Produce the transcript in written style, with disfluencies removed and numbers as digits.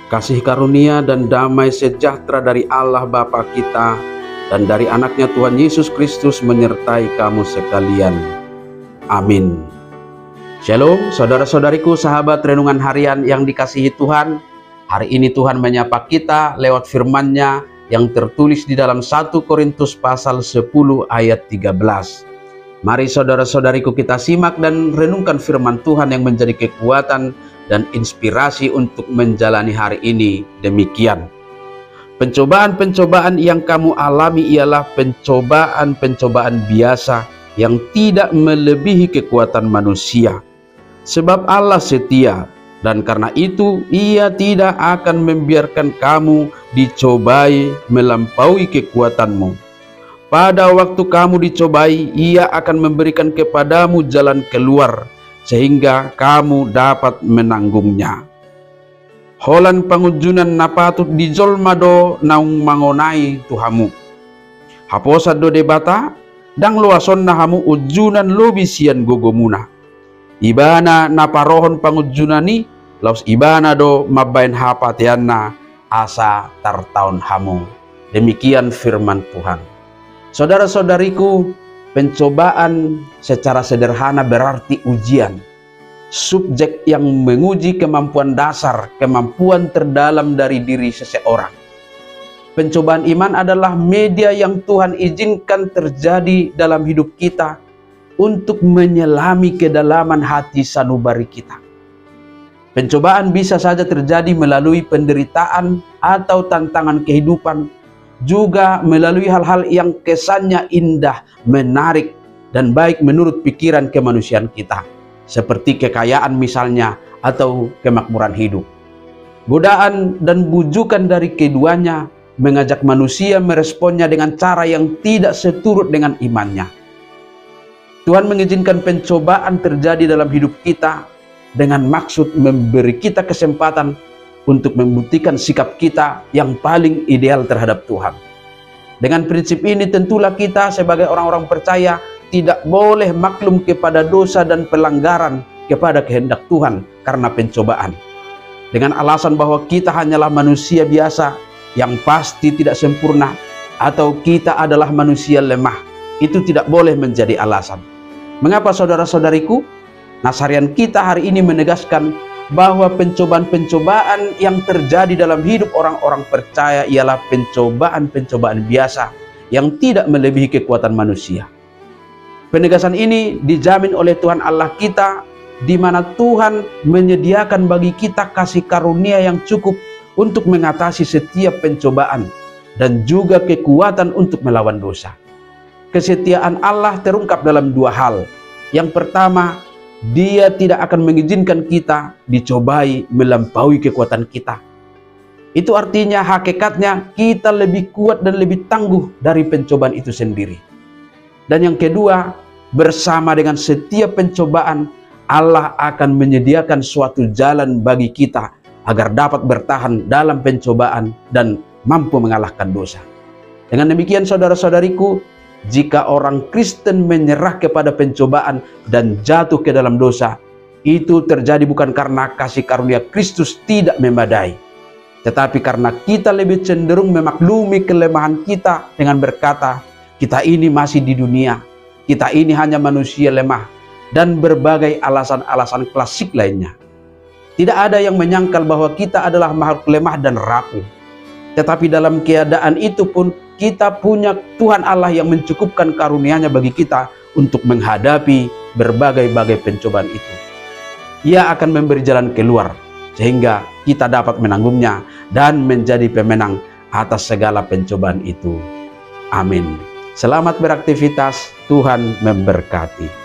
Kasih karunia dan damai sejahtera dari Allah Bapa kita dan dari anaknya Tuhan Yesus Kristus menyertai kamu sekalian. Amin. Shalom saudara-saudariku, sahabat renungan harian yang dikasihi Tuhan. Hari ini Tuhan menyapa kita lewat firman-Nya yang tertulis di dalam 1 Korintus pasal 10 ayat 13. Mari saudara-saudariku kita simak dan renungkan firman Tuhan yang menjadi kekuatan dan inspirasi untuk menjalani hari ini demikian. Pencobaan-pencobaan yang kamu alami ialah pencobaan-pencobaan biasa yang tidak melebihi kekuatan manusia. Sebab Allah setia, dan karena itu Ia tidak akan membiarkan kamu dicobai melampaui kekuatanmu. Pada waktu kamu dicobai, Ia akan memberikan kepadamu jalan keluar, sehingga kamu dapat menanggungnya. Holan pangujunan napatut dijolmado naung mangonai tuhamu. Haposa do debata, dang luason nahamu ujunan lobisian gogomuna. Ibana naparohon pangujunani, laus ibana do mabain hapatianna asa tartaun hamu. Demikian firman Tuhan. Saudara-saudariku, pencobaan secara sederhana berarti ujian. Subjek yang menguji kemampuan dasar, kemampuan terdalam dari diri seseorang. Pencobaan iman adalah media yang Tuhan izinkan terjadi dalam hidup kita untuk menyelami kedalaman hati sanubari kita. Pencobaan bisa saja terjadi melalui penderitaan atau tantangan kehidupan, juga melalui hal-hal yang kesannya indah, menarik, dan baik menurut pikiran kemanusiaan kita, seperti kekayaan misalnya, atau kemakmuran hidup. Godaan dan bujukan dari keduanya mengajak manusia meresponnya dengan cara yang tidak seturut dengan imannya. Tuhan mengizinkan pencobaan terjadi dalam hidup kita dengan maksud memberi kita kesempatan untuk membuktikan sikap kita yang paling ideal terhadap Tuhan. Dengan prinsip ini tentulah kita sebagai orang-orang percaya tidak boleh maklum kepada dosa dan pelanggaran kepada kehendak Tuhan karena pencobaan. Dengan alasan bahwa kita hanyalah manusia biasa yang pasti tidak sempurna, atau kita adalah manusia lemah, itu tidak boleh menjadi alasan. Mengapa saudara-saudariku? Nasarian kita hari ini menegaskan bahwa pencobaan-pencobaan yang terjadi dalam hidup orang-orang percaya ialah pencobaan-pencobaan biasa yang tidak melebihi kekuatan manusia. Penegasan ini dijamin oleh Tuhan Allah kita, di mana Tuhan menyediakan bagi kita kasih karunia yang cukup untuk mengatasi setiap pencobaan dan juga kekuatan untuk melawan dosa. Kesetiaan Allah terungkap dalam dua hal. Yang pertama, Dia tidak akan mengizinkan kita dicobai melampaui kekuatan kita. Itu artinya hakikatnya kita lebih kuat dan lebih tangguh dari pencobaan itu sendiri. Dan yang kedua, bersama dengan setiap pencobaan, Allah akan menyediakan suatu jalan bagi kita agar dapat bertahan dalam pencobaan dan mampu mengalahkan dosa. Dengan demikian saudara-saudariku, jika orang Kristen menyerah kepada pencobaan dan jatuh ke dalam dosa, itu terjadi bukan karena kasih karunia Kristus tidak memadai, tetapi karena kita lebih cenderung memaklumi kelemahan kita dengan berkata, kita ini masih di dunia, kita ini hanya manusia lemah, dan berbagai alasan-alasan klasik lainnya. Tidak ada yang menyangkal bahwa kita adalah makhluk lemah dan rapuh. Tetapi dalam keadaan itu pun kita punya Tuhan Allah yang mencukupkan karunia-Nya bagi kita untuk menghadapi berbagai-bagai pencobaan itu. Ia akan memberi jalan keluar sehingga kita dapat menanggungnya dan menjadi pemenang atas segala pencobaan itu. Amin. Selamat beraktivitas, Tuhan memberkati.